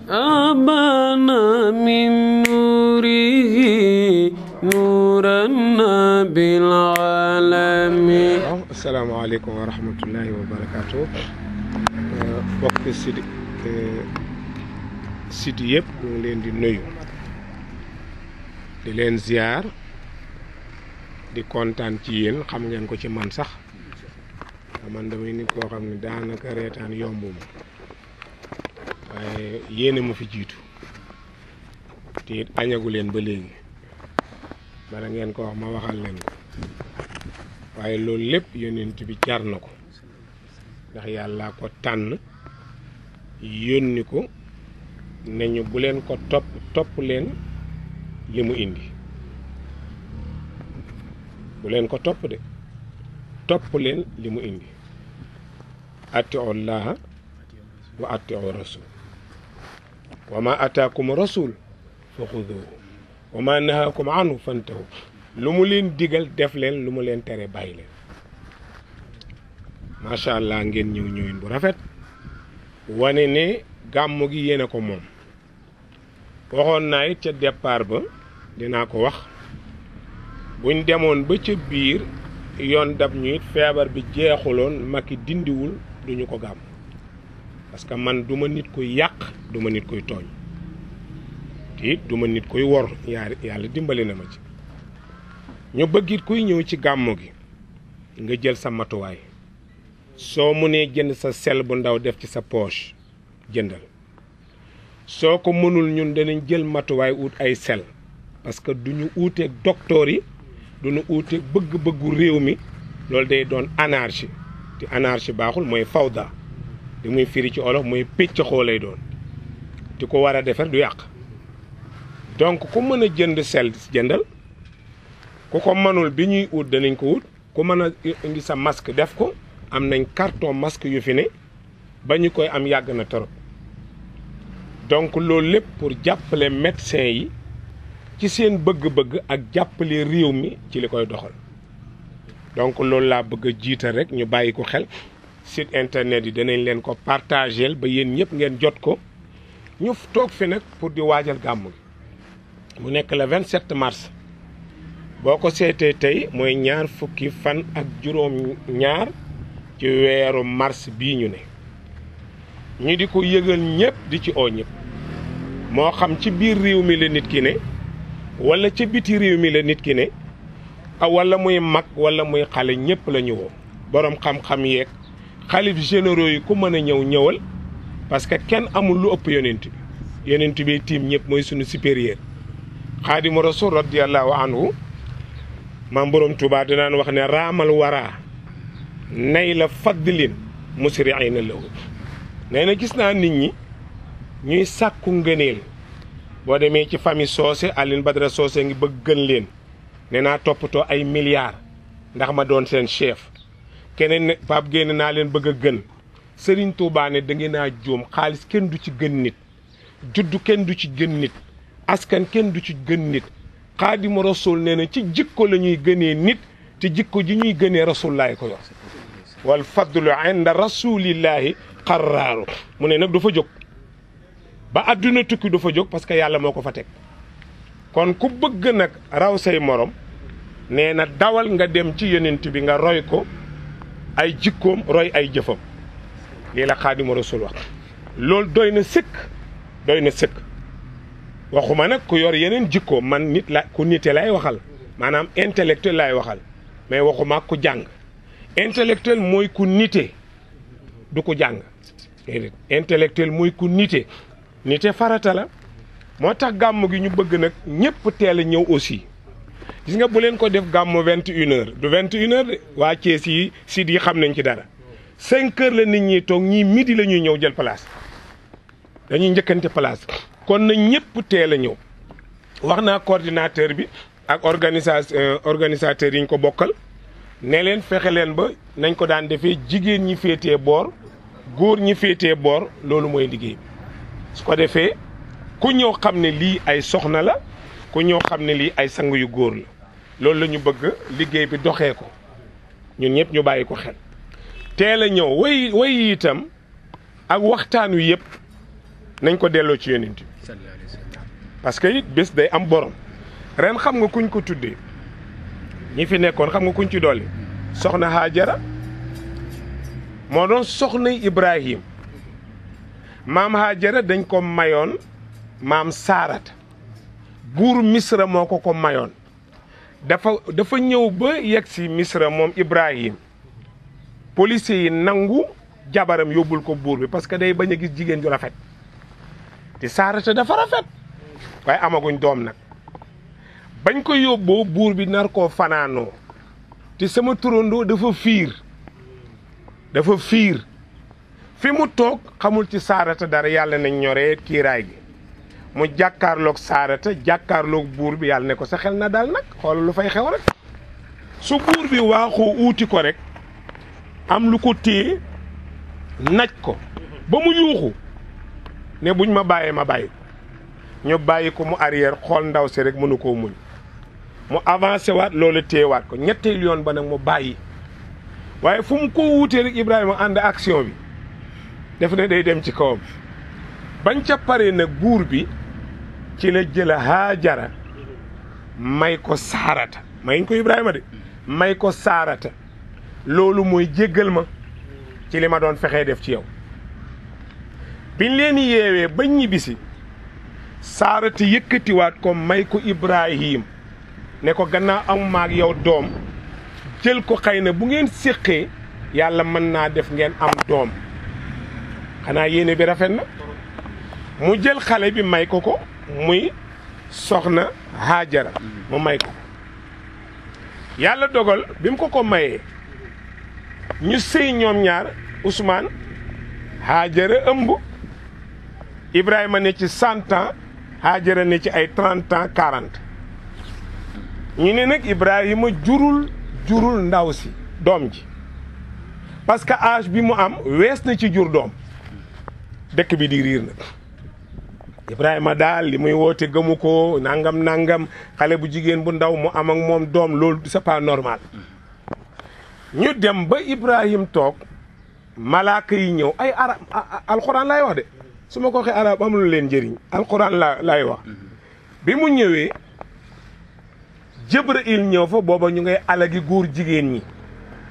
أبانا من نوره نورا بالعالمين. السلام عليكم ورحمة الله وبركاته. bokk site yëpp ñu ngi leen di nuyu di leen ziar di kontaan ci yéen xam ngeen ko ci man sax man damay nit koo xam ne daanaka reetaan yombuma waaye yéene ma fi jiitu te it añagu leen ba léegi bala ngeen ko wax ma waxal leen ko waaye loolu lépp yonent bi jar na ko ndax yàlla ko tànn yónni ko ne ñu bu leen ko topp leen li mu indi bu leen ko topp de topp leen li mu indi atiu llaha wa atiu rasul wa ma ataakum rasul fa xuduhu wa ma nahaakum anhu fantahu lu mu leen digal def leen lu mu leen tere bàyyi leen macha allah ngeen ñëw ñëwin bu rafet wane ne gàmmu gi yéene ko moom waxoon naa it ca départ ba dinaa ko wax buñ demoon ba ca biir yoon dab ñu it feebar bi jeexuloon Macky dindiwul duñu ko gàmm parce que man duma nit koy yàq duma nit koy tooñ te it duma nit koy wor yàlla dimbali na ma ci ñu bëggit kuy ñëw ci gàmmu gi nga jël sa matuwaay soo mënee jënd sa sel bu ndaw def ci sa poche jëndal soo ko mënul ñun danañ jël matuwaay ut ay sel parce que duñu uuteeg docteur yi duñu uuteeg bëgg-bëggu réew mi loolu day doon anarchie te anarchie baaxul mooy fawda di muy firi ci olof mooy péccaxoo lay doon te ko war a defar du yàq donc ku mën a jënd sel jëndal ku ko mënul bi ñuy ut danañ ko ut ku mën a indi sa masque def ko am nañ carton masque yu fi ne ba ñu koy am yàgg na torop donc loolu lépp pour jàppale médecin yi ci seen bëgg-bëgg ak jàppale réew mi ci li koy doxal donc loolu laa bëgg a jiital rek ñu bàyyi ko xel site internet yi danañ leen ko partagel ba yéen ñëpp ngeen jot ko ñu toog fi nag pour di waajal gàmmu gi mu nekk le 27 mars boo ko seetee tey mooy ñaar fukki fan ak juróom ñaar ci weeru mars bii ñu ne ñu di ko yëgal ñëpp di ci oo ñëpp moo xam ci biir réew mi la nit ki ne wala ci biti réew mi la nit ki ne wala muy mag wala muy xale ñëpp la ñu woo boroom xam-xam yeeg xalif généraux yi ku mën a ñëw ñëwal parce que kenn amul lu ëpp yonent bi tiim ñëpp mooy suñu supérieur xaadimu rasul radiyallahu anhu maam boroom Tuubaa dinaan wax ne raamal waraa nay la faddlin musri'ina lahu nee na gis naa nit ñi ñuy sàkku ngëneel boo demee ci famille Soose Aline Badara Soose ngi bëgg gën leen nee naa toppatoo ay milliards ndax ma doon seen chef keneen ne Pape Gueye naa leen bëgg a gën Serigne Touba ne da ngeen naa juum xaalis kenn du ci gën nit juddu kenn du ci gën nit askan kenn du ci gën nit Xaadimu Rasuul nee na ci jikko la ñuy gënee nit te jikko ji ñuy gënee Rasuulullaahi ko yor wal fadlu inda rasulillahi qarraaru mu ne nag du fa jóg ba àdduna tukki du fa jóg parce que yàlla moo ko fa teg kon ku bëgg nag raw say morom nee na dawal nga dem ci yonent bi nga roy ko ay jikkoom roy ay jëfam lii la Xaadimu Rasuul wax loolu doy na sëkk waxuma nag ku yor yeneen jikkoom man nit la ku nite lay waxal maanaam intellectuel lay waxal mais waxuma ku jàng intellectuel mooy ku nite du ko jàng intellectuel mooy ku nite farata la moo tax gàmm gi ñu bëgg nag ñëpp teel a ñëw aussi gis nga bu leen ko def gàmm 21h du 21h de waa Thiès yi sit yi xam nañ ci dara 5h la nit ñi toog ñii midi la ñuy ñëw jël place dañuy njëkkante place kon na ñëpp teel a ñëw wax naa coordinateur bi ak organisateur yi ñu ko bokkal ne leen fexe leen ba nañ ko daan defee jigéen ñi féetee boor góor ñi féetee boor loolu mooy liggéey bi su ko defee ku ñëw xam ne lii ay soxna la ku ñëw xam ne lii ay sang yu góor la loolu la ñu bëgg liggéey bi doxee ko ñun ñëpp ñu bàyyi ko xel teel a ñëw way itam ak waxtaan wi yëpp nañ ko delloo ci yonent bi parce que it bés day am borom ren xam nga kuñ ko tuddee ñi fi nekkoon xam nga kuñ ci dolli soxna Haajara moo doon soxnay Ibrahim maam Haajara dañ ko mayoon maam Saarata buur Misra moo ko mayoon dafa ñëw ba yegg si Misra moom Ibrahim policiers yi nangu jabaram yóbbul ko buur bi parce que day bañ a gis jigéen ju rafet te Saarata dafa rafet waaye amaguñ doom nag bañ ko yóbboo buur bi nar koo fanaanoo te sama turandoo dafa fiir fi mu toog xamul ci Saarata dara yàlla nañ ñoree kiiraay gi mu jàkkaarloog Saarata jàkkaarloog buur bi yàlla ne ko sa xel na daal nag xoolal lu fay xew rek su buur bi waaxoo uuti ko rek am lu ko téye naj ko ba mu yuuxu ne buñ ma bàyyee ma bàyyi ñu bàyyi ko mu arrière xool ndaw si rek mënu koo muñ mu avancé waat loolu téyewaat ko ñetteel yoon ba nag mu bàyyi waaye fu mu ko wuutee rek Ibrahima ànd action bi def ne day dem ci kawam bañ ca pare nag buur bi ci la jëla Haajara may ko Saarata mayuñ ko Ibrahima de may ko Saarata loolu mooy jéggal ma ci li ma doon fexee def ci yow biñ leen yeewee bañ ñibbisi Saarata yëkkatiwaat ko may ko Ibrahim ne ko gannaaw am maag yow doom jël ko xëy na bu ngeen séqee yàlla mën naa def ngeen am doom xanaa yéene bi rafet na mu jël xale bi may ko muy soxna Haajara mu may ko yàlla dogal bi mu ko mayee ñu sëy ñoom ñaar Ousmane Haajara ëmb Ibrahima ne ci 100 ans Haajara ne ci ay 30 ans 40 ñu ne nag Ibrahima jurul ndaw si doom ji parce que âge bi mu am wees na ci jur doom dëkk bi di riir nag Ibrahima daal li muy woote gëmu ko nangam xale bu jigéen bu ndaw mu am ak moom doom loolu c'est pas normal ñu dem ba Ibrahim toog malaaka yi ñëw ay arab alxuraan laay wax de su ma ko waxee arab amul leen njëriñ alxuraan laay wax bi mu ñëwee Jibril ñëw fa booba ñu ngay alagi góor jigéen ñi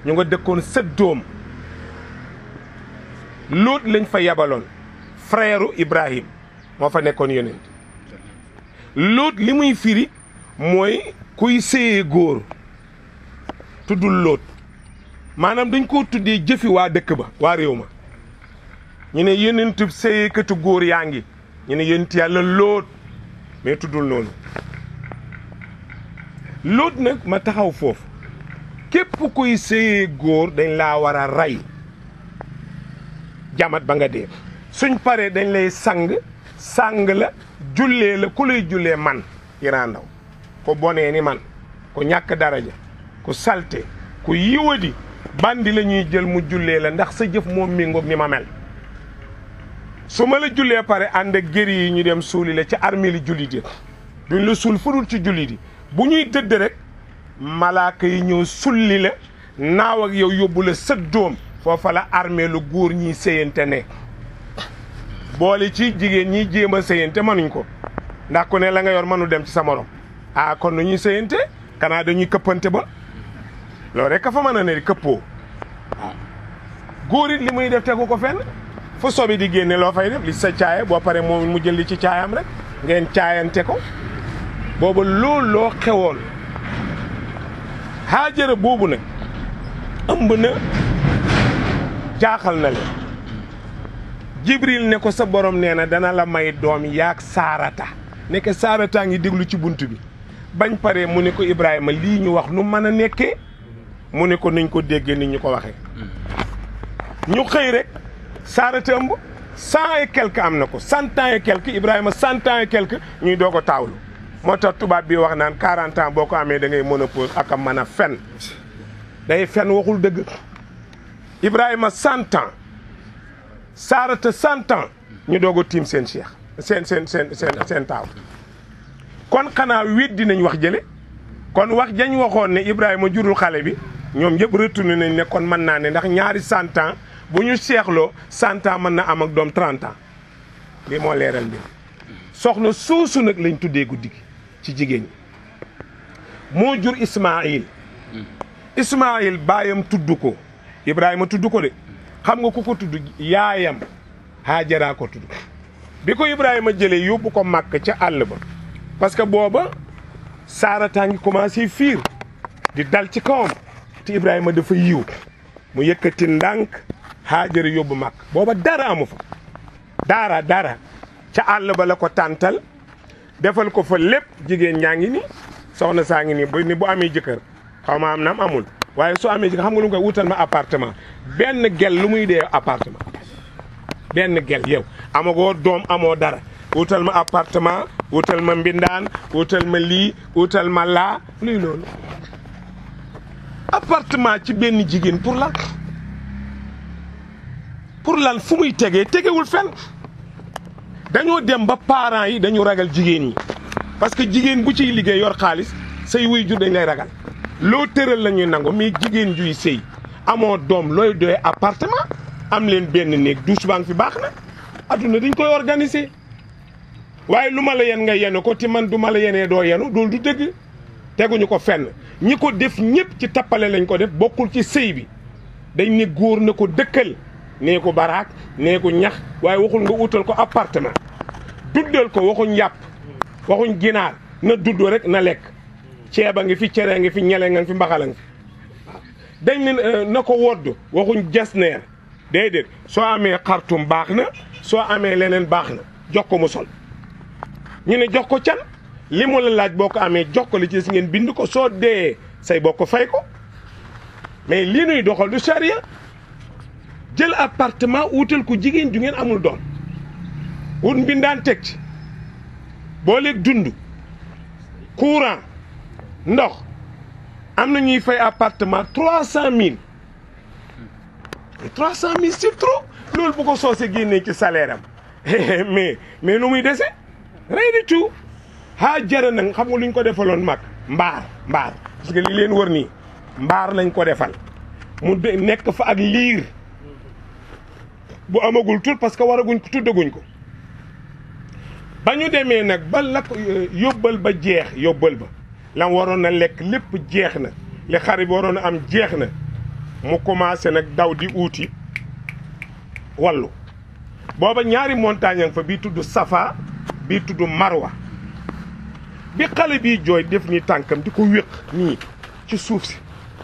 ñu nga dëkkoon Sëddoom Lóot lañ fa yabaloon frère Ibrahim moo fa nekkoon yonent Lóot li muy firi mooy kuy séyee góor tuddul Lóot maanaam dañ koo tuddee jëfi waa dëkk ba waa réew ma ñu ne yonentub séyeekatu góor yaa ngi ñu ne yonent yàlla Lóot mais tuddul noonu Lóot nag ma taxaw foofu képp kuy séyee góor dañ laa war a rey jamat ba nga dee suñ paree dañ lay sang la jullee la ku lay jullee man Iran Ndao ko bonee ni man ko ñàkk daraja ku salte ku yiwadi bandi la ñuy jël mu jullee la ndax sa jëf moom méngoog ni ma mel su ma la jullee pare ànd ak géri yi ñu dem suuli la ci armée li jullit yi duñ la suul fudul ci jullit yi bu ñuy tëdd rek malaaka yi ñëw sulli la naaw ak yow yóbbu la Sëddoom foofa la armée lu góor ñiy séyante ne boole ci jigéen ñi jéem a séyante mënuñ ko ndax ku ne la nga yor mënu dem ci sa morom kon nu ñuy séyante kanaa dañuy këppante ba loolu rek ka fa mën a ne këppoo waaw góor it li muy def tegu ko fenn fu sobi di génne loo fay def li sa caaya boo pare moom mu jël li ci caayam rek ngeen caayante ko booba loolu loo xewoon Haajara boobu nag ëmb na jaaxal na leen Jibril ne ko sa borom nee na dana la may doom yaag Saarata nekk Saarata ngi déglu ci bunt bi bañ pare mu ne ko Ibrahima lii ñu wax nu mën a nekkee mu ne ko niñ ko déggee ni ñu ko waxee ñu xëy rek Saarata ëmb 100 et quelque am na ko 100 ans et quelque Ibrahima 100 ans et quelque ñuy doog a taawlu moo tax tubaab bi wax naan 40 ans boo ko amee da ngay ménopause ak a mën a fen day fen waxul dëgg Ibrahima 100 ans Saarata 100 ans ñu doog a tiim seen cheikh seen taaw kon xanaa wéet dinañ wax jële kon wax jañ waxoon ne Ibrahima jurul xale bi ñoom yëpp retourné nañ ne kon mën naa ne ndax ñaari 100 ans bu ñu seexloo 100 ans mën na am ak doom 30 ans li moo leeral mbir soxna soosu nag lañ tuddee guddi gi ci jigéen ñi moo jur Ismaayil baayam tudd ko Ibrahima tudd ko de xam nga ku ko tudd yaayam Haajara ko tudd bi ko Ibrahima jëlee yóbbu ko Màkk ca àll ba parce que booba Saarataa ngi commencé fiir di dal ci kawam te Ibrahima dafa yiw mu yëkkati ndànk Haajara yóbbu Màkk booba dara amu fa dara ca àll ba la ko tàntal defal ko fa lépp jigéen ñaa ngi ni soxna saa ngi ni bu amee jëkkër xaw ma am naam amul waaye soo amee jëkkër xam nga lu mu koy wutal ma appartement benn gel lu muy dee appartement benn gel yow amagoo doom amoo dara wutal ma appartement wutal ma mbindaan wutal ma lii wutal ma laa luy loolu appartement ci benn jigéen pour lan fu muy tegewul fenn dañoo dem ba parents yi dañu ragal jigéen ñi parce que jigéen bu ciy liggéey yor xaalis say wuy jur dañ lay ragal loo tëral la ñuy nangu mais jigéen juy sëy amoo doom looy doyee appartement am leen benn néeg douche baa ngi fi baax na adduna dañ koy organiser waaye lu ma la yen nga yenu ko ti man du ma la yenee doo yenu loolu du dëgg teguñu ko fenn ñi ko def ñëpp ci tappale lañ ko def bokkul ci sëy bi dañ ne góor na ko dëkkal nee ko baraak nee ko ñax waaye waxul nga utal ko appartement duddal ko waxuñ yàpp waxuñ ginaar na dudd rek na lekk ceeba ngi fi cere ngi fi ñele nga fi mbaxala ngi fi dañ ne na ko wodd waxuñ jasneer déedéet soo amee xartum baax na soo amee leneen baax na jox ko mu sol ñu ne jox ko can li mu la laaj boo ko amee jox ko li ci si ngeen bind ko soo dee say bokk fay ko mais lii nuy doxal du charia jël appartement wutal ko jigéen ju ngeen amul doom wut mbindaan teg ci boo léeg dund courant ndox am na ñuy fay appartement 300 000 c'est trop loolu bu ko soosee génnee ci salaire am mais lu muy dese rien du tout Haajara nag xam nga lu ñu ko defaloon mag mbaar parce que li leen wër nii mbaar lañ ko defal mu nekk fa ak liir bu amagul tur parce que waraguñ ko tuddaguñ ko ba ñu demee nag ba la ko yóbbal ba jeex yóbbal ba lam waroon na lekk lépp jeex na li xar bi waroon a am jeex na mu commencé nag daw di uuti wallu booba ñaari montagne fa bii tudd Safa bii tudd Marwa bi xale bii jooy def ni tànkam di ko wéq nii ci suuf si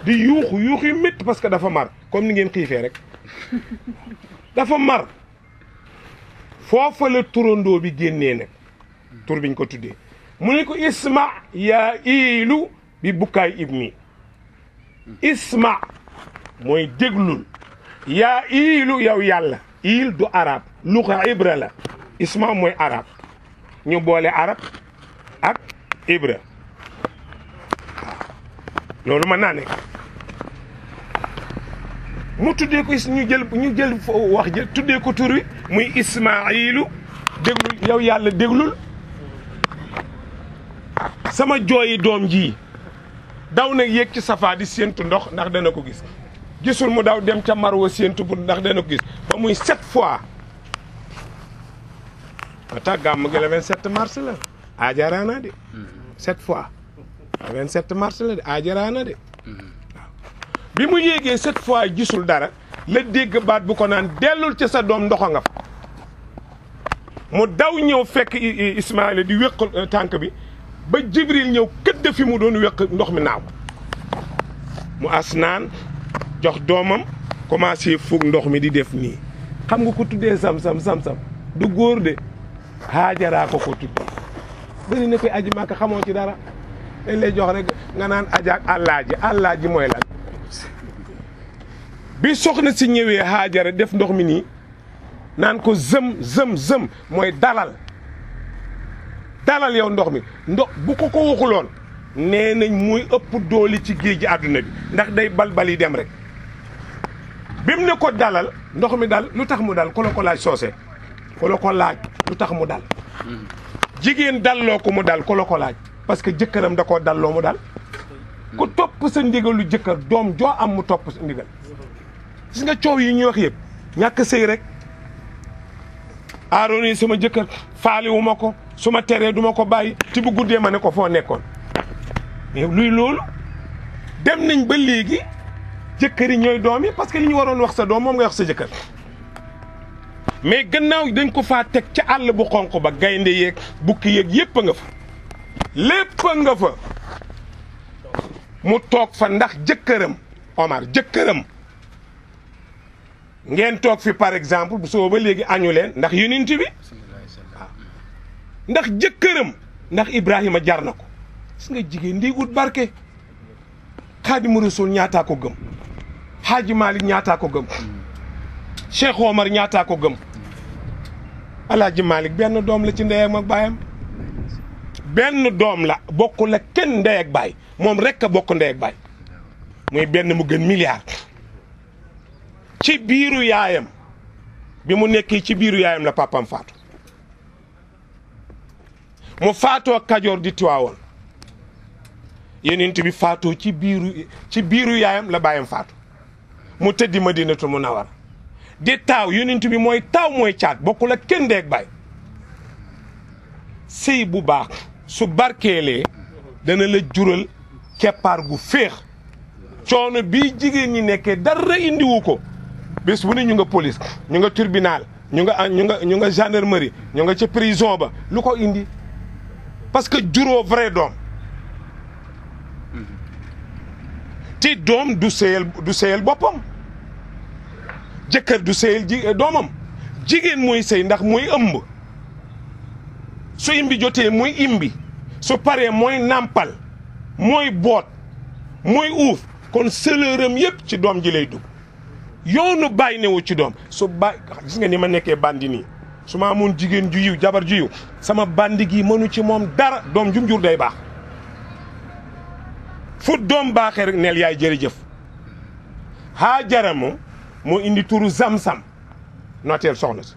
di yuuxu yu métti parce que dafa mar comme ni ngeen xiifee rek dafa mar foofa la turandoo bi génnee nag tur biñ ko tuddee mu ne ko isma yaa iilu bi bukkaay ibni isma mooy déglul yaa iilu yow yàlla iil du arab luxa ibra la isma mooy arab ñu boole arab ak ibra loolu mën naa nekk mu tuddee ko ñu jël wax jël tuddee ko tur wi muy ismailu déglul yow yàlla déglul sama jooyi doom ji daw nag yéeg ci Safa di séentu ndox ndax dana ko gis gisul mu daw dem ca Marwa séentu bu ndax dana ko gis ba muy 7 fois ba tax gàmm gi le 27 mars la ajaraana de 7 fois le 27 mars la de ajaraana de waaw bi mu yéegee 7 fois gisul dara la dégg baat bu ko naan dellul ci sa doom ndoxa nga fa mu daw ñëw fekk Ismaïla di wéq tànk bi ba Jibril ñëw këdd fi mu doon wéq ndox mi naaw mu as naan jox doomam commencé fukk ndox mi di def nii xam nga ko tuddee sam-sam du góor de Haajara ko tuddee bëri na koy aji Màkka xamoo ci dara dañ lay jox rek nga naan aja ak àllaaji mooy lan bi soxna si ñëwee Haajara def ndox mi nii naan ko zëm mooy dalal yow ndox mi ndox bu ko waxuloon nee nañ muy ëpp dooli ci géej gi àdduna bi ndax day balbal yi dem rek bim ne ko dalal ndox mi dal lu tax mu dal ku la ko laaj soose ku la ko laaj lu tax mu dal jigéen dalloo ko mu dal ku la ko laaj parce que jëkkëram da koo dalloo mu dal ku topp sa ndigalu jëkkër doom joo am mu topp sa ndigal gis nga coow yi ñuy wax yëpp ñàkk sëy rek Aaron yi sama jëkkër faaliwu ma ko su ma teree du ma ko bàyyi te bu guddee ma ne ko foo nekkoon mais luy loolu dem nañ ba léegi jëkkër yi ñooy doom yi parce que li ñu waroon wax sa doom moom nga wax sa jëkkër mais gannaaw dañ ko faa teg ca àll bu xonq ba gaynde yeeg bukki yeeg yépp a nga fa lépp a nga fa mu toog fa ndax jëkkëram Omar jëkkëram ngeen toog fi par exemple bu soo ba léegi añu leen ndax yonent bi ndax jëkkëram ndax Ibrahima jar na ko gis nga jigéen di ut barke Xaadimu Rasuul ñaataa ko gëm Haaji Malick ñaataa ko gëm Cheikh Omar ñaataa ko gëm Alaaji Malick benn doom la ci ndeyam ak baayam benn doom la bokk la kenn ndey ak baay moom rek a bokk ndey ak baay muy benn mu gën milliard ci biiru yaayam bi mu nekkee ci biiru yaayam la papam faatu mu faatoo Kajoor di Tiwaawoon Yonent bi faatoo ci biiru yaayam la baayam faatu mu tëddi Madinatu Munawwara di taaw Yonent bi mooy taaw mooy caat bokkul ak kenn deeg baay sëy bu baax su barkeelee dana la jural keppaar gu féex coono bii jigéen ñi nekkee dara indiwu ko bés bu ne ñu nga police ñu nga tribunal ñu nga gendarmerie ñu nga ca prison ba lu ko indi parce que juróo vrai doom te doom du sëyal boppam jëkkër du sëyal doomam jigéen mooy sëy ndax mooy ëmb su imbi jotee mooy imbi su paree mooy nàmpal mooy boot mooy uuf kon sëlëram yépp ci doom ji lay dugg yoonu bàyyi newu ci doom su bàyyi gis nga ni ma nekkee bandi nii su ma amoon jigéen ju yiw jabar ju yiw sama bandi gi mënu ci moom dara doom jum jur day baax fu doom baaxee rek neel yaay jërëjëf Haajara moo indi turu Zamzam noteel soxna si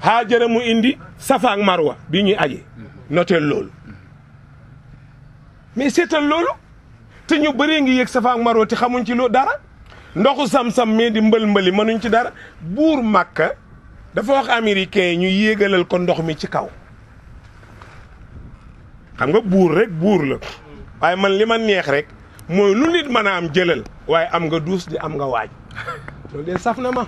Haajara mu indi Safa ak Marwa bi ñuy aje noteel loolu mais seetal loolu te ñu bëree ngi yëg Safa ak Marwa te xamuñ ci loolu dara ndoxu Zamzam mais di mbël-mbëli mënuñ ci dara buur Makka dafa wax américain yi ñu yéegalal ko ndox mi ci kaw xam nga buur rek buur la waaye man li ma neex rek mooy lu nit mën a am jëlal waaye am nga duus di am nga waaj loolu de saf na ma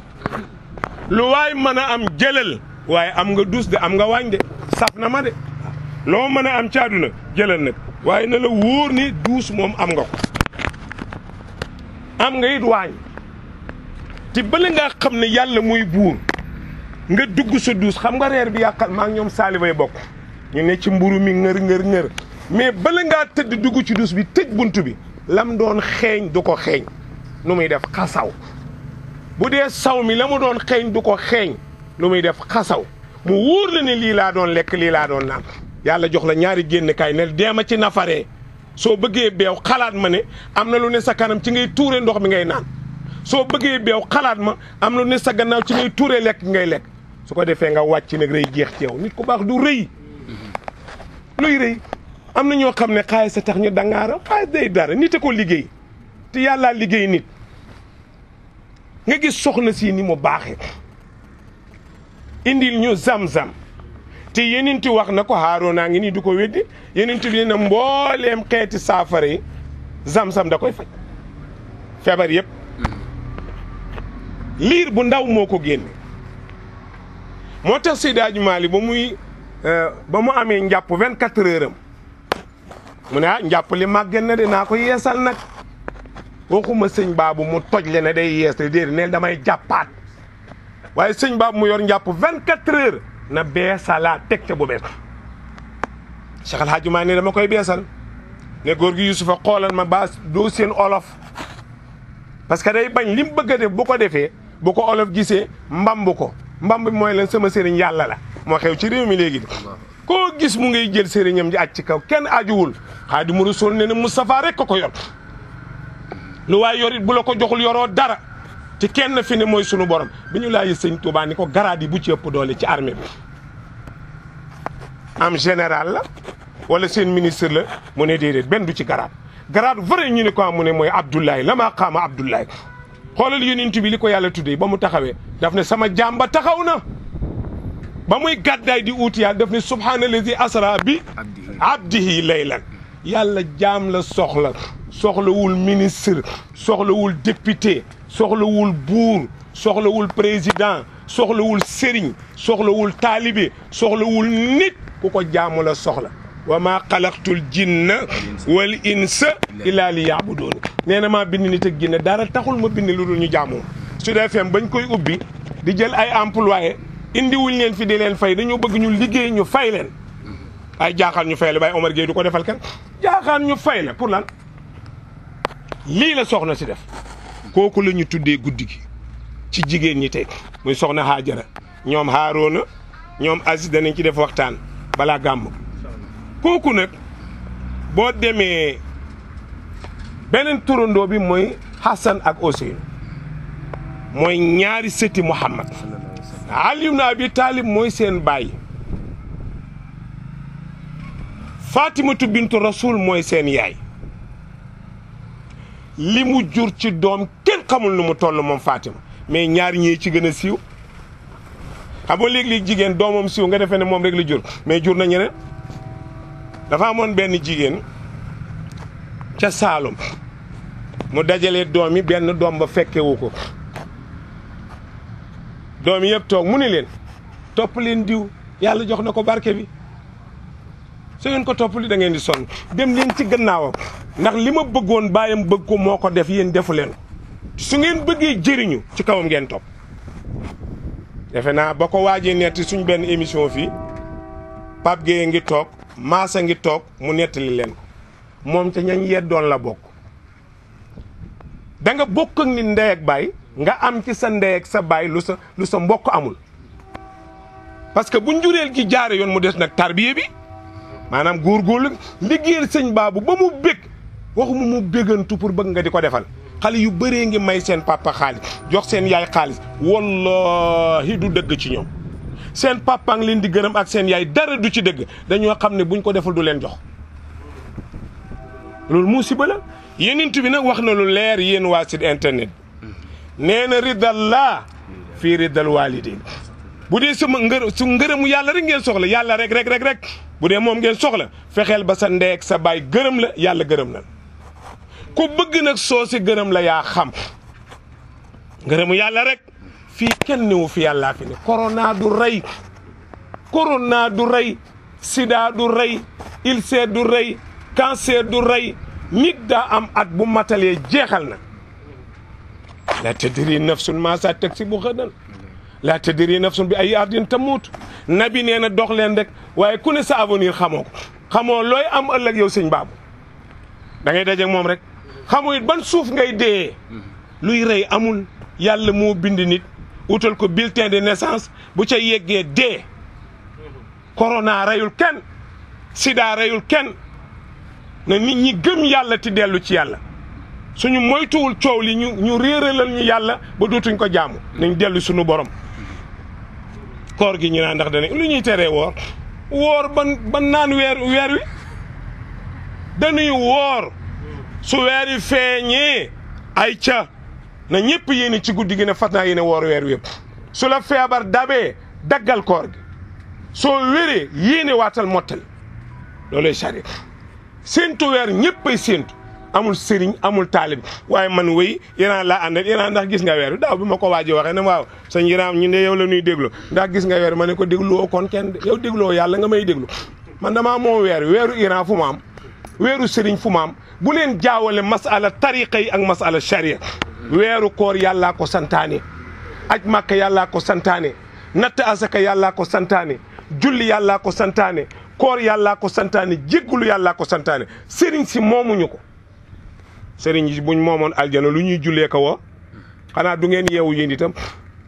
lu waay mën a am jëlal waaye am nga duus di am nga waañ de saf na ma de loo mën a am ci àdduna jëlal nag waaye na la wóor ni duus moom am nga ko am nga it waañ te bala ngaa xam ne yàlla muy buur nga dugg sa duus xam nga reer bi yàqal maa ngi ñoom saalibay bokk ñu ne ci mburu mi ngër mais bala ngaa tëdd dugg ci duus bi tëj bunt bi lam doon xeeñ du ko xeeñ nu muy def xasaw bu dee saw mi la mu doon xeeñ du ko xeeñ lu muy def xasaw mu wóor la ne lii laa doon lekk lii laa doon naan yàlla jox la ñaari génn kaay ne deema ci nafaree soo bëggee beew xalaat ma ne am na lu ne sa kanam ci ngay tuure ndox mi ngay naan soo bëggee beew xalaat ma am na lu ne sa gannaaw ci ngay tuure lekk ngay lekk su ko defee nga wàcc nag rëy jeex ci yow nit ku baax du rëy luy rëy am na ñoo xam ne xaalis sa tax ñu dangaara xaalis day dara nit a ko liggéey te yàllaa liggéey nit nga gis soxna si ni mu baaxee indil ñu Zamzam te yenenti wax na ko Haaruna ngi nii du ko weddi yenenti bi ne mbooleem xeeti saafara yi Zamzam da koy faj feebar yëpp liir bu ndaw moo ko génne moo tax Seydi Hadji Malick ba mu amee njàpp 24 heures am mu ne njàpp li màgget na de naa ko yeesal nag waxuma sëñ baabu mu toj le ne day yees le déedéet neel damay jàppaat waaye sëñ baabu mu yor njàpp 24 heures na beesalaat teg ca bu bees Cheikh El Hadji Malick ne dama koy beesal ne góor gi Yusufa xoolal ma ba doo seen olof parce que day bañ li mu bëgg a def bu ko defee bu ko olof gisee mbamb ko mbamb bi mooy leen sama sëriñ yàlla la moo xew ci réew mi léegi de koo gis mu ngay jël sëriñam ji aj ci kaw kenn ajuwul Xaadimu Rasuul ne ne Moustapha rek ko yor lu waay yorit bu la ko joxul yoroo dara te kenn fi ne mooy sunu borom bi ñu laaj sëñ Touba ni ko garaad yi bu ci ëpp doole ci armée bi am général la wala seen ministre la mu ne déedéet benn du ci garaad vrai ñu ne ko mu ne mooy Abdoulaye la maa xaama Abdoulaye xoolal yonent bi li ko yàlla tuddee ba mu taxawee daf ne sama jàmba taxaw na ba muy gàddaay di uuti yàlla daf ne subhaanallazi asra bi abdihi laylan yàlla jaam la soxla soxlawul ministre soxlawul député soxlawul buur soxlawul président soxlawul sëriñ soxlawul taalibe soxlawul nit ku ko jaamu la soxla wa maa xalaqtul jinna wal insa illa li yaabuduun nee na maa bind nit ak jinne dara taxul ma bind lu dul ñu jaamoo Sud FM bañ koy ubbi di jël ay employé indiwuñ leen fi di leen fay dañoo bëgg ñu liggéey ñu fay leen ay jaaxaan ñu fay la Baye Omar Gueye du ko defal kenn jaaxaan ñu fay la pour lan lii la soxna si def kooku la ñu tuddee guddi gi ci jigéen ñi tey muy soxna Haajara ñoom Haarona ñoom Aziz danañ ci def waxtaan balaa gàmm kooku nag boo demee beneen turandoo bi mooy Hassan ak Ousseynou mooy ñaari sëti Muhammad Ali ibn Abi Talib mooy seen baay Fatimatu bintu Rasul mooy seen yaay li mu jur ci doom kenn xamul nu mu toll moom Fatima mais ñaar ñii ci gën a siiw xam nga léeg-léeg jigéen doomam siiw nga defee ne moom rek la jur mais jur na ñeneen dafa amoon benn jigéen ca Saalum mu dajalee doom yi benn doom ba fekkewu ko doom yi yëpp toog mu ne leen topp leen diw yàlla jox na ko barke bi su ngeen ko topp li da ngeen di sonn dem leen ci gannaawam ndax li ma bëggoon bàyyam bëgg ko moo ko def yéen defu leen su ngeen bëggee jëriñu ci kawam ngeen topp defe naa ba ko waajee netti suñ benn émission fii Pape Gueye ngi toog Maasa ngi toog mu nettali leen ko moom ca ñañ yeddoon la bokk da nga bokk ak nit ndey ak baay nga am ci sa ndey ak sa baay lu sa mbokk amul parce que bu njureel gi jaare yoon mu des nag tarbiye bi maanaam góorgóorlu liggéeyal sëñ baabu ba mu bég waxuma mu bégantu pour bëgg nga di ko defal xale yu bëree ngi may seen papa xaalis jox seen yaay xaalis wallahi du dëgg ci ñoom seen papa ngi leen di gërëm ak seen yaay dara du ci dëgg dañoo xam ne buñ ko defal du leen jox loolu musiba la yenent bi nag wax na lu leer yéen waa site internet nee na ridallah fii ridal walidain bu dee sama ngërëmu yàlla rek ngeen soxla yàlla rek bu dee moom ngeen soxla fexeel ba sa ndey ak sa baay gërëm la yàlla gërëm na ku bëgg nag soo si gërëm la yaa xam ngërëmu yàlla rek fii kenn newu fi yàllaa fi ne corona du rey sida du rey ulcère du rey cancer du rey nit daa am at bu matalee jeexal na la tadri nafsun maa saa taksibu ghadan la tadri nafsun bi ay ardin tamut nabi nee na dox leen rek waaye ku ne sa avenir xamoo ko xamoo looy am ëllëg yow sëñ baabu da ngay dajeeg moom rek xamoo it ban suuf ngay dee luy rey amul yàlla moo bind nit utal ko bulletin de naissance bu ca yeggee dee corona reyul kenn sida reyul kenn na nit ñi gëm yàlla ti dellu ci yàlla suñu moytuwul coow li ñu réeralal ñu yàlla ba dootuñ ko jaamu nañ dellu suñu borom koor gi ñu naan ndax dana lu ñuy teree woor ban naan weer wi dañuy woor su weer yi feeñee ay ca na ñëpp yéene ci guddi gi ne fas naa yéene woor weer wi yëpp su la feebar dabee daggal koor gi soo wéree yéene waatal mottali looloy sari séentu weer ñëppay séentu amul sëriñ amul taalib waaye man wéy Iran laa àndal Iran ndax gis nga weer wi daaw bi ma ko waajee waxee ne waaw sëñ Iran ñu ne yow la ñuy déglu ndax gis nga weer ma ne ko dégloo kon kenn yow dégloo yàlla nga may déglu man damaa moom weeru Iran fu ma am weeru sëriñ fu ma am bu leen jaawale masala tariqa yi ak masala sharia weeru koor yàllaa ko santaane aj màkka yàllaa ko santaane natt asaka yàllaa ko santaane julli yàllaa ko santaane koor yàllaa ko santaane jéggulu yàllaa ko santaane sëriñ si moomuñu ko sëriñ yi buñ moomoon aljana lu ñuy jullee ko woo xanaa du ngeen yeewu yéen itam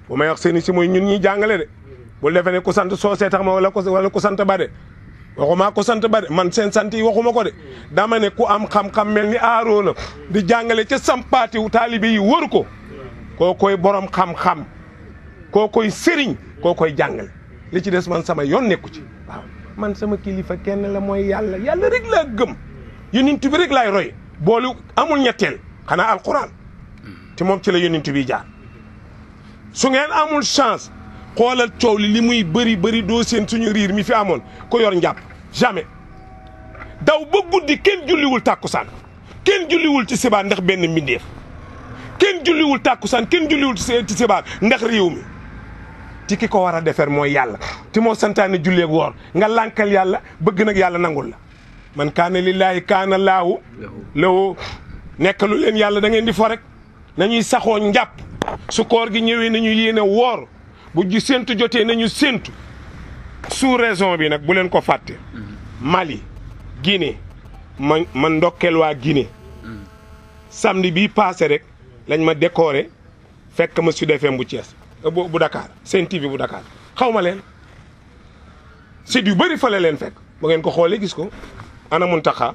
bu may wax sëriñ si mooy ñun ñuy jàngale de bul defee ne ku sant soosee tax ma wala ku sant ba de waxuma ko sant ba de man seen sant yi waxuma ko de dama ne ku am xam-xam mel ni Aaroona di jàngale ca sampaati taalibe yi wër ko koo koy borom xam-xam koo koy sëriñ koo koy jàngale li ci des man sama yoon nekku ci waaw man sama kilifa kenn la mooy yàlla rek laa gëm yonent bi rek laay roy boolu amul ñetteel xanaa alquran te moom ci la yonent bi jaar su ngeen amul chance xoolal coow li muy bëri doo seen suñu riir mi fi amoon ko yor njàpp jamais daw ba guddi kenn julliwul tàkkusaan kenn julliwul ci sibaar ndax benn mbindeef kenn julliwul tàkkusaan kenn julliwul ci sibaar ndax réew mi ci ki ko war a defar mooy yàlla te moo santaane julli ak woor nga lànkal yàlla bëgg nag yàlla nangul la man kaana lillaahi kaana laahu lahu nekkalu leen yàlla da ngeen di fo rek nañuy saxoo njàpp su koor gi ñëwee nañu yéene woor bu ji séntu jotee nañu séntu sous raison bi nag bu leen ko fàtte Mali Guinée man ndokkeel waa Guinée samedi bii passé rek lañ ma décoré fekk ma Sud FM bu Thiès bu Dakar Sen TV bu Dakar xaw ma leen site yu bëri fa la leen fekk ba ngeen ko xoolee gis ko ana Muntaxa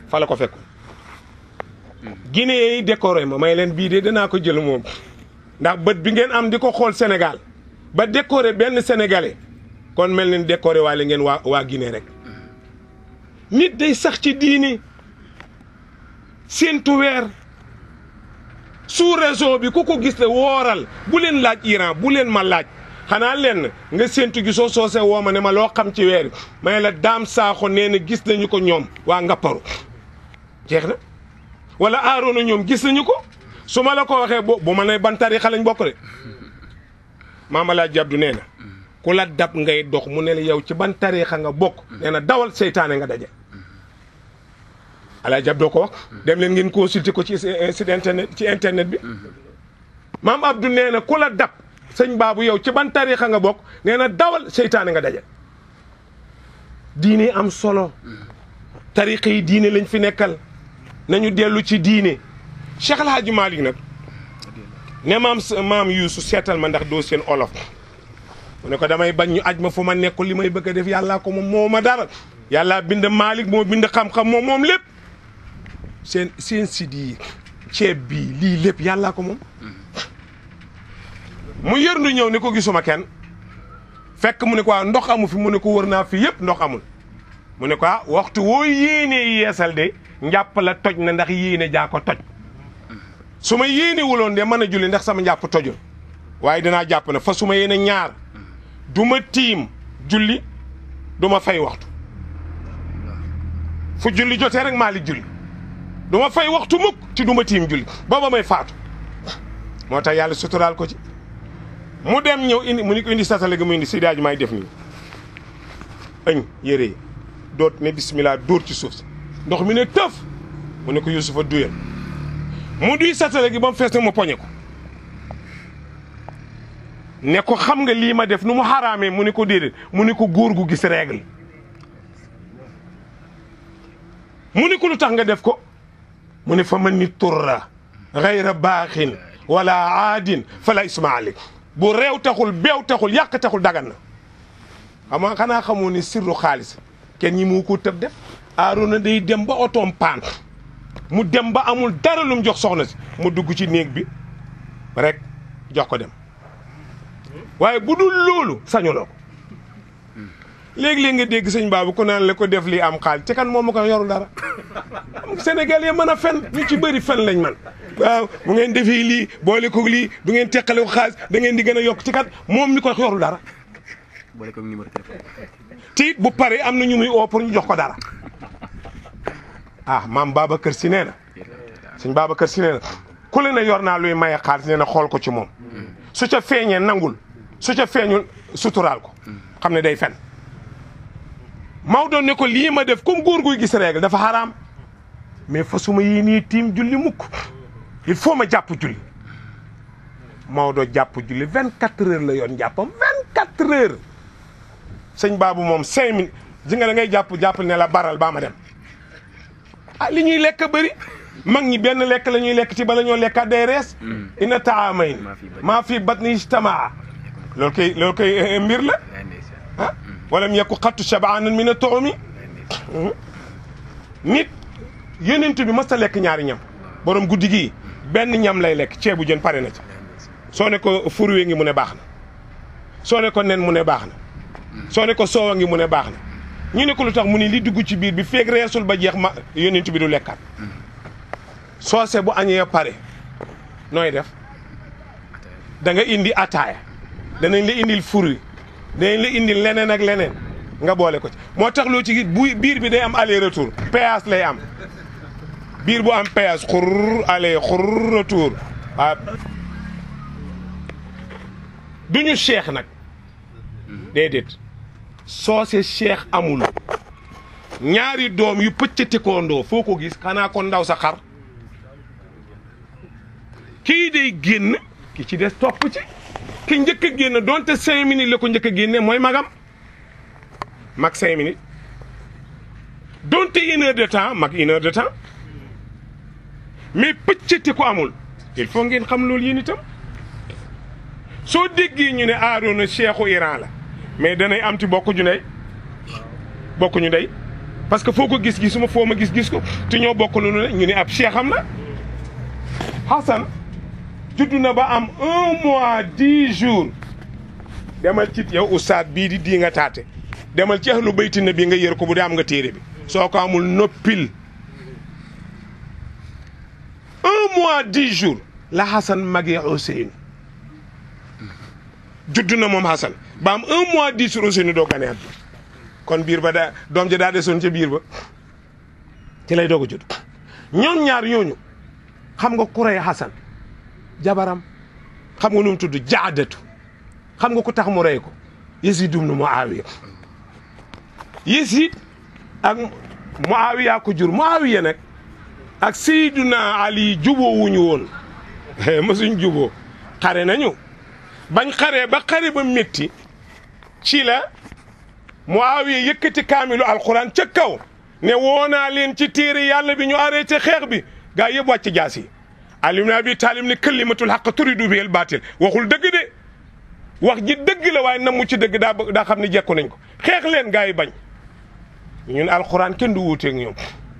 fa la ko fekk Guinée yi décoré ma may leen bii de danaa ko jël moom ndax bët bi ngeen am di ko xool Sénégal ba décoré benn sénégalais kon mel ni décoré waale ngeen waa Guinée rek nit day sax ci diini séentu weer sous raison bi ku ko gis ne wooral bu leen laaj Iran bu leen ma laaj xanaa leen nga séentu gi soose woo ma ne ma loo xam ci weer may la daam saaxo nee na gis nañu ko ñoom waa Ngapparu jeex na wala aaroona ñoom gis nañu ko su ma la ko waxee bu ma ne ban tariixa lañ bokk de Maam Alaaji Abdu nee na ku la dab ngay dox mu ne la yow ci ban tariixa nga bokk nee na dawal seytaane nga daje Alaaji Abdu doo ko wax dem leen ngeen consulter ko ci internet bi Maam Abdu nee na ku la dab sëñ Baabu yow ci ban tariixa nga bokk nee na dawal seytaane nga daje diine am solo tariixa yi diine lañ fi nekkal nañu dellu ci diine Cheikh El Hadji Malick nag ne maam Youssou seetal ma ndax doo seen olof mu ne ko damay bañ ñu aj ma fu ma nekkul li may bëgg a def yàllaa ko moom moo ma dara yàllaa bind Malick moo bind xam-xam moom lépp seen sid yi ceeb bii lii lépp yàllaa ko moom mu yërndu ñëw ne ko gisuma kenn fekk mu ne ko waaw ndox amu fi mu ne ko wër naa fi yëpp ndox amul mu ne ko waxtu woo yéenee yeesal de njàpp la toj na ndax yéene jaa ko toj su ma yéene wuloon de mën a julli ndax sama njàpp tojul waaye dinaa jàpp na fa su ma yéene ñaar du ma tiim julli du ma fay waxtu fu julli jotee rek Malick julli du ma fay waxtu mukk ci du ma tiim julli booba may faatu moo tax yàlla suturaal ko ci mu dem ñëw indi mu ni ko indi satale gi mu indi Seydi Hadji may def nii ëñ yére yi doot ne bismillah dóor ci suuf si ndox mi ne tëf mu ne ko Yusufa duyal mu duy satale gi ba mu fees ne mu poñe ko ne ko xam nga lii ma def nu mu xaraamee mu ne ko déedéet mu ne ko góor gu gis règle mu ne ko lu tax nga def ko mu ne fa man ni turra gayra baaxin wala aadin fala isma aleyk bu réew taxul beew taxul yàq taxul dagan na xam nga xanaa xamoo ne sirru xaalis kenn ñi mu ko tëb def Aarona day dem ba otoom paan mu dem ba amul dara lum jox soxna si mu dugg ci néeg bi rek jox ko dem waaye bu dul loolu sañuloo ko léegi-léegi nga dégg sëñ Baabu ku naan la ko def lii am xaalis te kan moom ma ko yorul dara Sénégal yi mën a fen ñu ci bëri fen lañ man waaw bu ngeen defee lii boole ko lii du ngeen teqale ko xaalis da ngeen di gën a yokk ci kat moom mi ko yorul dara boole ko numéro téléphone te bu pare am na ñu muy oo pour ñu jox ko dara maam Babacar Si nee na sëñ Babacar Si nee na ku le na yor naa luy maye xaalis nee na xool ko ci moom su ca feeñee nangul su ca feeñul suturaal ko xam ne day fen Maodo ne ko lii ma def comme góor guy gis règle dafa xaraam mais fa suma yii nii tiim julli mukk il faut ma jàpp julli Maodo jàpp julli 24 heures la yoon jàppam 24 heures sëñ Baabu moom 5 minutes ji nga da ngay jàpp ne la baral baa ma dem li ñuy lekk bëri mag ñi benn lekk la ñuy lekk ci bala ñoo lekkaat day rees ina taamayn maa fi batni ijtamaa loolu koy mbir la walam yakku xattu shabaanan min at-tu'mi nit yonent bi mas ta lekk ñaari ñam borom guddi gii benn ñam lay lekk ceebu jën pare na ci soo ne ko furwe ngi mu ne baax na soo ne ko nen mu ne baax na soo ne ko soowa ngi mu ne baax na ñu ne ko lu tax mu ni li dugg ci biir bi feeg reesul ba jeex ma yonent bi du lekkaat soose bu añee pare nooy def da nga indi ataaya danañ la indil furi danañ la indil leneen ak leneen nga boole ko ci moo tax loo ci biir bi day am aller retour péage lay am biir bu am péage xur aller xur retour waaw duñu cheikh nag déedéet soose cheikh amul ñaari doom yu pëccatikoondoo foo ko gis xanaa kon ndaw sa xar kii day génn ki ci des topp ci ki njëkk a génn donte 5 minutes la ko njëkk a génne mooy magam mag 5 minutes donte 1 heure de temps mag 1 heure de temps mais pëccati ko amul il faut ngeen xam loolu yéen itam soo déggee ñu ne Aaroona cheikhu Iran la mais danay am ti bokkuñu ndey parce que foo ko gis-gisuma foo ma gis-gis ko te ñoo bokk lu ne ñu ne ab cheikham la Hassan juddu na ba am 1 mois 10 jours demal ci yow oustaz bii di nga taate demal ci ahlu bayti na bi nga yër ko bu dee am nga téere bi soo ko amul noppil 1 mois 10 jours la Hassan magee Ousseynou juddu na moom Hassan ba am 1 mois 10 jours Ousseynou doo gane at kon biir ba daa doom ja daa desoon ca biir ba ci lay doog a judd ñoom ñaar ñooñu xam nga ku rey Hassan jabaram xam nga nu mu tudd jaadatu xam nga ko tax mu rey ko Yazid ibn Muawiya Yazid ak Muawiya ko jur Muawiya nag ak Seydina Ali juboo wuñu woon mësuñ juboo xare nañu bañ xaree ba xare ba métti ci la Muawiya yëkkati kaamilu alquran ca kaw ne woonaa leen ci téere yàlla bi ñu arrêté xeex bi gaa yëpp wàcc jaas yi Ali ibn Abi Talib ne kalimatul haqq turidu bihil baatil waxul dëgg de wax ji dëgg la waaye namu ci dëgg daa xam ne jekku nañ ko xeex leen gaa yi bañ ñun alxuraan kenn du wuuteeg ñoom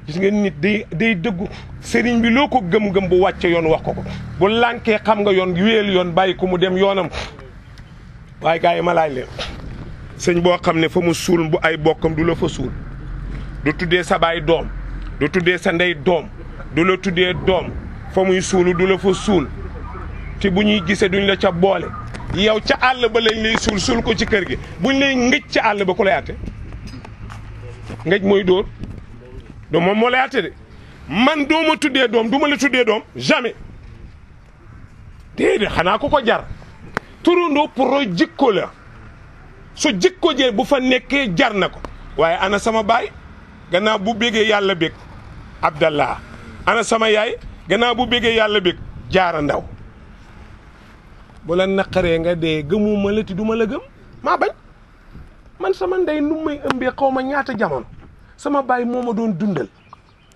gis nga nit day dëggu sëriñ bi loo ko gëm-gëm bu wàcce yoon wax ko bu lànkee xam nga yoon wéel yoon bàyyi ko mu dem yoonam waaye gaa yi ma laaj leen sëñ boo xam ne fa mu suul bu ay bokkam du la fa suul du tuddee sa baay doom du tuddee sa ndey doom du la tuddee doom fa muy suulu du la fa suul te bu ñuy gisee duñ la ca boole yow ca àll ba lañ lay suul ko ci kër gi buñ lay ngëj ca àll ba ku lay àtte ngëj mooy dóor do moom moo lay àtte de man doo ma tuddee doom du ma la tuddee doom jamais déedéet xanaa ko jar turandoo pour roy jikko la so jikko jee bu fa nekkee jar na ko waaye ana sama baay gannaaw bu bégee yàlla bég Abdallah ana sama yaay gannaaw bu bégee yàlla bég Jaara Ndaw bu la naqaree nga dee gëmuma la ti du ma la gëm maa bañ man sama ndey nu may ëmbee xaw ma ñaata jamono sama baay moo ma doon dundal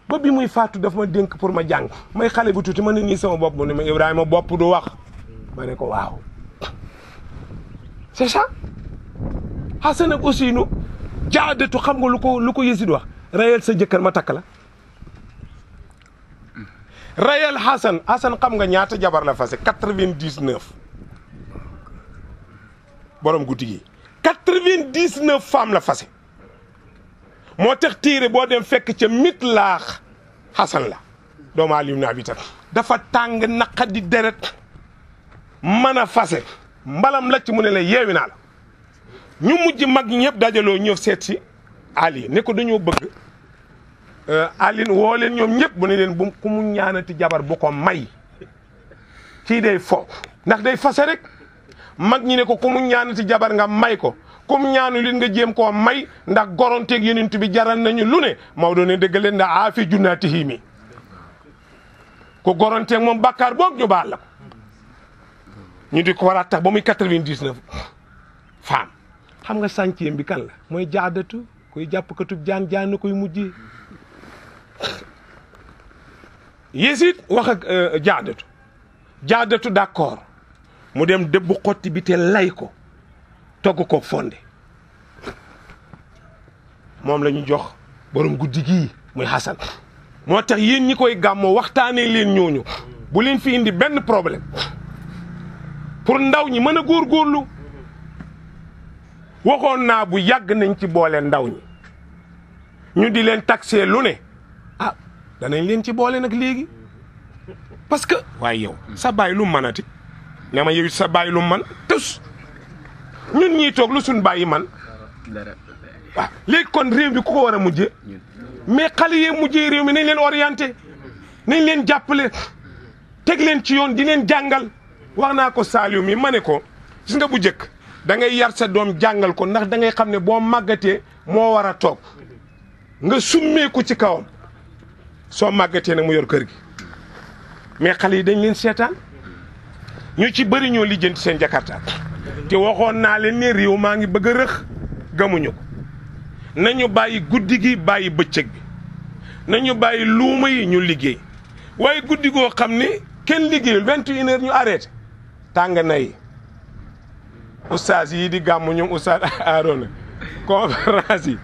ba bi muy faatu daf ma dénk pour ma jàng may xale bu tuuti ma ne nii sama bopp mu ne ma Ibrahima bopp du wax ma ne ko waaw c'est ça Hassan ak Ousseynou jaadatu xam nga lu ko Yazid wax rayal sa jëkkër ma takk la rayal Hassan xam nga ñaata jabar la fase 99 borom guddi gi 99 femmes la fase moo tax téere boo dem fekk ca mit laax Hassan la doomu Ali ibn Abi Talib dafa tàng naqadi deret mën a fase mbalam la ci mu ne la yeewi naa la ñu mujj mag ñëpp dajaloo ñëw seet si Ali ne ko dañoo bëgg Ali woo leen ñoom ñëpp bu ne leen bu ku mu ñaanati jabar bu ko may kii day fo ndax day fase rek mag ñi ne ko ku mu ñaanati jabar nga may ko ku mu ñaanu lit nga jéem koo may ndax goronteeg yenent bi jaral nañu lu ne Maodo ne dëgg leen ndax aafi junnaatihi mi ko goronteeg moom bàkkaar boog ñu baal la ko ñu di ko war a tax ba muy 99 femmes xam nga centième bi kan la mooy jaadatu koy jàpp katub jaan na koy mujjee Yazid wax ak jaadatu d'accord mu dem dëbb xotti bi te lay ko togg ko fonde moom la ñu jox borom guddi gii muy Hassan moo tax yéen ñi koy gàmmoo waxtaanee leen ñooñu bu leen fi indi benn problème pour ndaw ñi mën a góorgóorlu waxoon naa bu yàgg nañ ci boole ndaw ñi ñu di leen taxé lu ne ah danañ leen ci boole nag léegi parce que waaye yow sa baay lu mu mënati ne ma yow sa baay lu mu mën tus ñun ñii toog lu suñ bàyyi man waaw léegi kon réew mi ku ko war a mujjee mais xale yee mujjee réew mi nañ leen orienté nañ leen jàppale teg leen ci yoon di leen jàngal wax naa ko Saliou mi ma ne ko gis nga bu njëkk da ngay yar sa doom jàngal ko ndax da ngay xam ne boo màggatee moo war a toog nga summeeku ci kawam soo màggatee nag mu yor kër gi mais xale yi dañ leen seetaan ñu ci bëri ñoo lijjanti seen jakarta te waxoon naa leen ne réew maa ngi bëgg a rëx gamuñu ko nañu bàyyi guddi gi bàyyi bëccëg bi nañu bàyyi luuma yi ñu liggéey waaye guddi goo xam ne kenn liggéeyul 21 heures ñu arrêté tàng na yi oustaz yi di gàmmu ñoom oustaz Arona conférence yi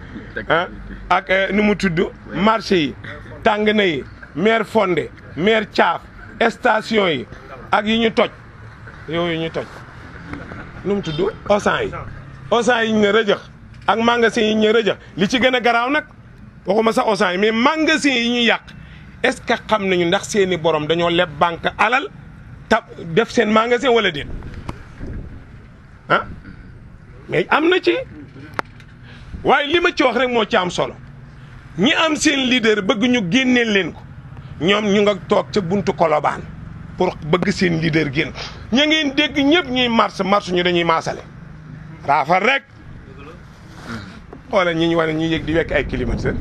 ak nu mu tudd marché yi tàng na yi maire Fondé maire Thiaf station yi ak yi ñu toj yooyu ñu toj nu mu tudd osan yi ñu ne rëjëx ak magasin yi ñu ne rëjëx li ci gën a garaaw nag waxuma sax osan yi mais magasin yi ñu yàq est-ce que xam nañu ndax seeni borom dañoo leb banque alal ta def seen magasin wala déet ah mais am na ci waaye li ma ci wax rek moo ci am solo ñi am seen leader bëgg ñu génneel leen ko ñoom ñu nga toog ca buntu Colobane pour bëgg seen leader génn ña ngeen dégg ñëpp ñuy marche ñu dañuy maasale raafal rek xoola ñi ñu wane ñu yëg di wekk ay climatiseur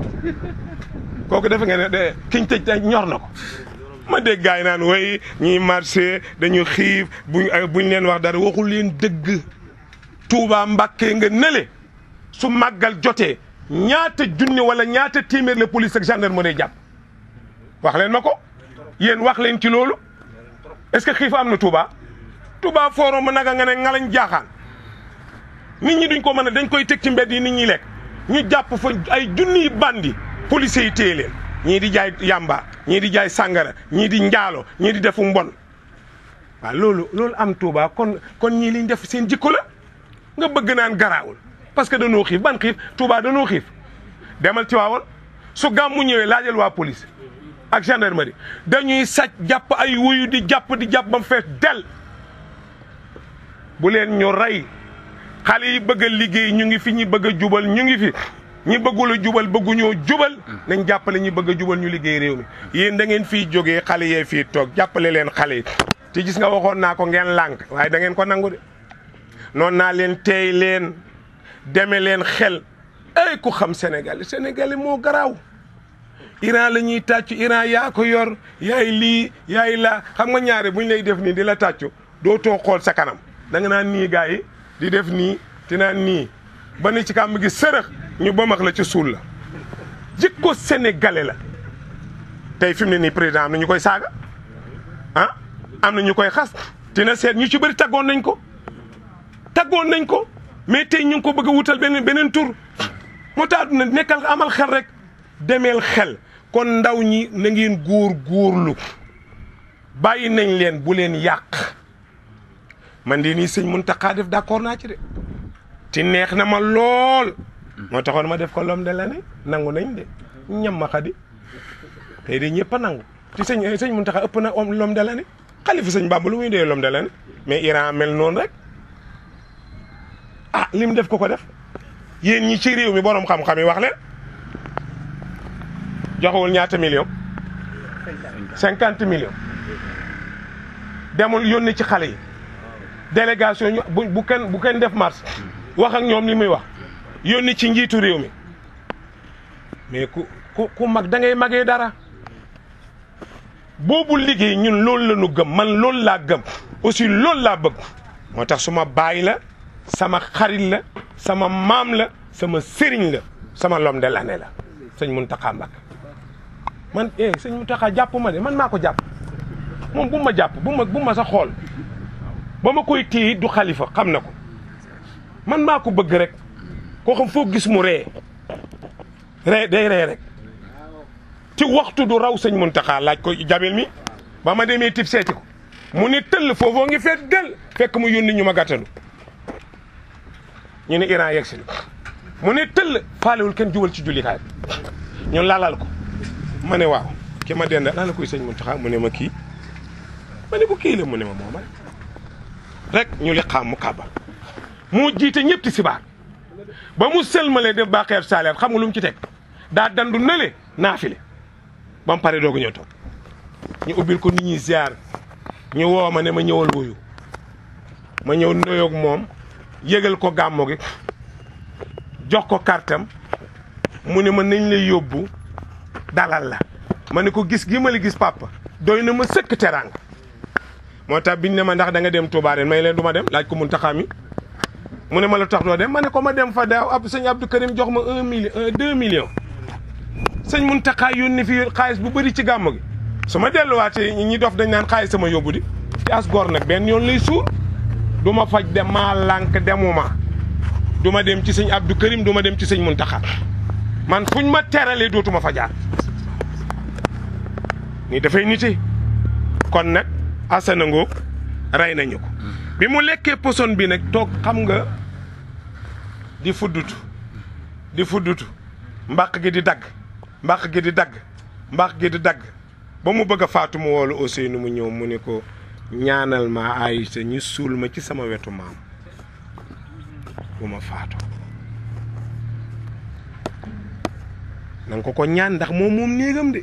kooku defe nga ne kiñ tëj ñor na ko ma dégg gaay naan way ñuy marché dañu xiif buñ leen wax dara waxul leen dëgg Touba Mbacké nga nele su màggal jotee ñaata junni wala ñaata téeméer la police ak gendarmerie jàpp wax leen ma ko yéen wax leen ci loolu est-ce que xiif am na Touba Touba forum ma naga nga ne ngalañ jaaxaan nit ñi duñ ko mën a dañ koy teg ci mbedd yi nit ñi lekk ñu jàpp fa ay junniy bandi policiers yi téye leen ñii di jaay yamba ñii di jaay sàngara ñii di njaalo ñii di defu mbon waaw loolu am Touba kon ñii liñ def seen jikko la nga bëgg naan garaawul parce que dañoo xiif ban xiif Touba dañoo xiif demal ci waawoon su gàmmu ñëwee laajal waa police ak gendarmerie dañuy sàcc jàpp ay wuyu di jàpp ba mu fees del bu leen ñu rey xale yi bëgg a liggéey ñu ngi fi ñi bëgg a jubal ñu ngi fi ñi bëggul a jubal bëgguñoo jubal nañ jàppale ñi bëgg a jubal ñu liggéey réew mi yéen da ngeen fiy jógee xale yee fii toog jàppale leen xale yi te gis nga waxoon naa ko ngeen lànk waaye da ngeen ko nangu de noonu naa leen teey leen deme leen xel ay ku xam Sénégal moo garaaw Iran la ñuy tàccu Iran yaa ko yor yaay lii yaay laa xam nga ñaare buñ lay def nii di la tàccu doo too xool sa kanam da nga naan nii gars yi di def nii di naan nii ba ni ci kàmm gi sërëx ñu bamax la ci suul la jikko sénégalais la tey fi mu ne nii président am na ñu koy saaga ah am na ñu koy xas dina seet ñu ci bëri taggoon nañ ko mais tey ñu ngi ko bëgg a wutal beneen tur moo tax na nekkal amal xel rek demeel xel kon ndaw ñi na ngeen góorlu bàyyi nañ leen bu leen yàq man de nii sëñ Mountakha def d'accord naa ci de ti neex na ma lool moo taxoon ma def ko l'homme de l'année nangu nañ de ñam ma xadi tey de ñëpp a nangu ti sëñ Mountakha ëpp na l'homme de l'année xalifa sëñ Bamba lu muy dee l'homme de l'année mais Iran mel noonu rek ah lim def ko def yéen ñi ci réew mi borom xam-xam yi wax leen joxewul ñaata million 50 millions demul yónni ci xale yi délégation ñu bu kenn def marche wax ak ñoom li muy wax yónni ci njiitu réew mi mais ku mag da ngay magee dara boobu liggéey ñun loolu la ñu gëm man loolu laa gëm aussi loolu laa bëgg moo tax suma baay la sama xarit la sama maam la sama sëriñ la sama l'homme de l'année la sëñ Mountakha Mbacké man sëñ Mountakha jàpp ma de man maa ko jàpp moom bu ma jàpp bu ma sa xool ba ma koy téye du xalifa xam na ko man maa ko bëgg rek koo xam foo gis mu ree day ree rek ci waxtu du raw sëñ Mountakha laaj ko Jabel mi ba ma demee tib seeti ko mu ne tëll foofoo ngi feet del fekk mu yónni ñu ma gàttalu ñu ne Iran yegg si mu ne tëll faalewul kenn jubal ci jullikaay ñu lalal ko ma ne waaw ki ma denda laa la koy sëñ Mountakha mu ne ma kii ma ne ko kii la mu ne ma mooma rek ñu li xaam mu kàbba moo jiite ñëpp tisbaar ba mu sëlmale def baqeer saaleer xam nga lu mu ci teg daa dandu nële naafile ba mu pare doogu ñëw toog ñu ubbil ko nit ñi ziar ñu woo ma ne ma ñëwal wuyu ma ñëw nuyoog moom yëgal ko gàmmo gi jox ko kartam mu ne ma nañ lay yóbbu dalal la ma ne ko gis gi ma la gis papa doy na ma sëkk teraanga moo tax biñ ne ma ndax da nga dem Touba ren may leen du ma dem laaj ko Muntaxa mi mu ne ma la tax doo dem ma ne ko ma dem fa daaw sëñ Abdou Karim jox ma 2 millions sëñ Muntaxa yónni fi xaalis bu bëri ci gàmmo gi su ma delluwaatee ñi dof dañ naan xaalis sama yóbbu di ci as gor nag benn yoon lay suur du ma faj dem maa lànk demuma du ma dem ci sëñ Abdou Karim du ma dem ci sëñ Muntaxa man fuñ ma teralee dootuma fa jaar ni dafay nite kon nag asana ngoog rey nañu ko bi mu lekkee poson bi nag toog xam nga di fuddutu mbaq gi di dagg mbaq gi di dagg ba mu bëgg a faatu mu woolu Ousseynou mu ñëw mu ne ko ñaanal ma Aïcha ñu suul ma ci sama wetu maam bu ma faatu nanga ko ñaan ndax moom néegam de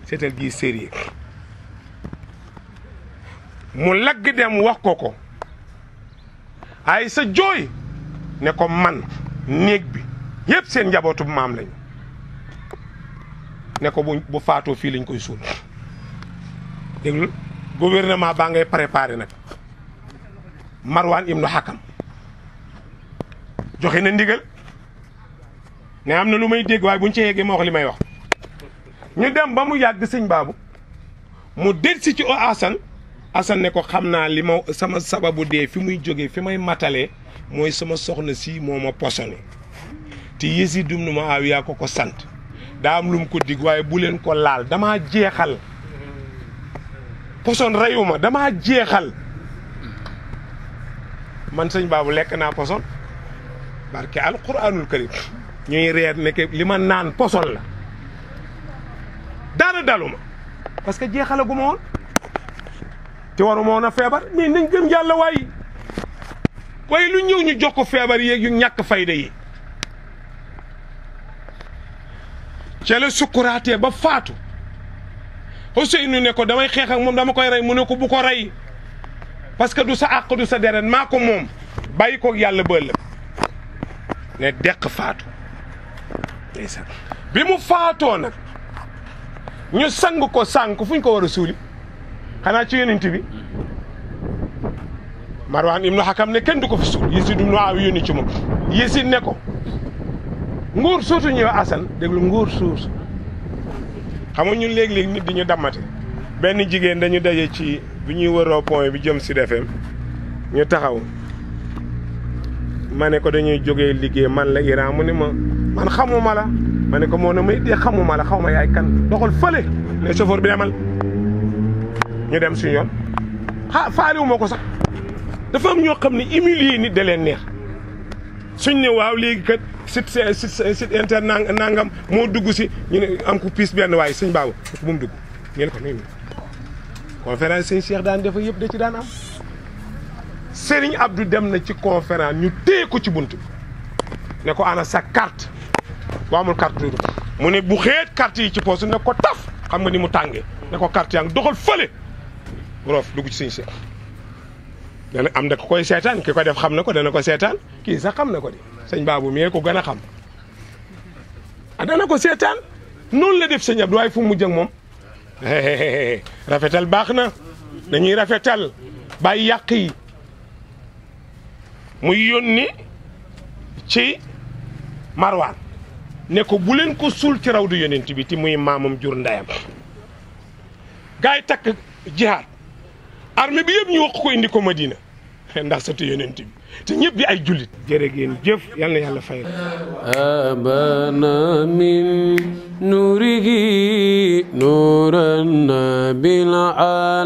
seetal gi sérieux mu lagg dem wax ko Aïcha jooy ne ko man néeg bi yëpp seen njabootu maam lañu ne ko bu faatoo fii lañ koy suul déglu gouvernement baa ngay préparé nag Marwan ibnu Hakam joxe na ndigal ne am na lu may dégg waaye buñ ci yeggee ma wax li may wax ñu dem ba mu yàgg sëñ baabu mu delsi ci Assane ne ko xam naa li ma sama sababu dee fi muy jógee fi may matalee mooy sama soxna si moo ma posone te Yezid ibn Muawiya ko sant daa am lu mu ko dig waaye bu leen ko laal damaa jeexal poson reyuma damaa jeexal man sëñ baabu lekk naa poson barke alquranul karim ñuy reer nekk li ma naan poson la dara daluma parce que jeexalagu ma woon te waru ma woon a feebar mais nañ gëm yàlla waaye lu ñëw ñu jox ko feebar yeeg yu ñàkk fayda yi ca la sukkuraatee ba faatu Ousseynou ne ko damay xeex ak moom dama koy rey mu ne ko bu ko rey parce que du sa àq du sa deret maa ko moom bàyyi ko yàlla ba ëllëg ne deq faatu ndeysaan bi mu faatoo nag ñu sang ko sànk fu ñu ko war a suuli xanaa ci yonent bi Marwan ibnu Hakam ne kenn du ko fi suul Yezid ibnu Muawiya yónni ci moom Yezid ne ko nguur suutu ñëwee Assane déglu nguur suus xam nga ñun léeg-léeg nit di ñu dammate benn jigéen dañu daje ci bi ñuy wëroo point bi jëm Sud FM ñu taxaw ma ne ko dañuy jógee liggéey man la Iran mu ne ma man xamuma la ma ne ko moo ne may dee xamuma la xaw ma yaay kan doxal fële ne chauffeur bi demal ñu dem suñu yoon faaliwuma ko sax dafa am ñoo xam ne humilier nit da leen neex suñ ne waaw léegi kat site internet nangam moo dugg si ñu ne am ko piis benn waaye sëñ baabu bu mu dugg ñu ne ko nii conférence sëñ Cheikh daan defa yëpp da ci daan am Serigne Abdou dem na ci conférence ñu téye ko ci bunt bi ne ko ana sa carte boo amul carte du mu ne bu xeet carte yi ci poos ne ko taf xam nga ni mu tàngee ne ko carte yaa ngi doxal fële roof dugg ci sëñ Cheikh dana am da ko koy seetaan ki ko def xam na ko dana ko seetaan kii sax xam na ko de sëñ baabu mi ko gën a xam dana ko seetaan noonu la def sëñ Abdou waaye fu mu mujj ak moom rafetal baax na dañuy rafetal bàyyi yàq yi muy yónni ci Marwan ne ko bu leen ko suul ci raw du yonent bi ti muy maamam jur ndeyam gaa yi takk jihaad armée bi yëpp ñu wax ko indi ko Madina ndax satu yonent bi te ñëpp di ay jullit jërë ngeen jëf yal na yàlla fay abana min nurihi nuran bil ala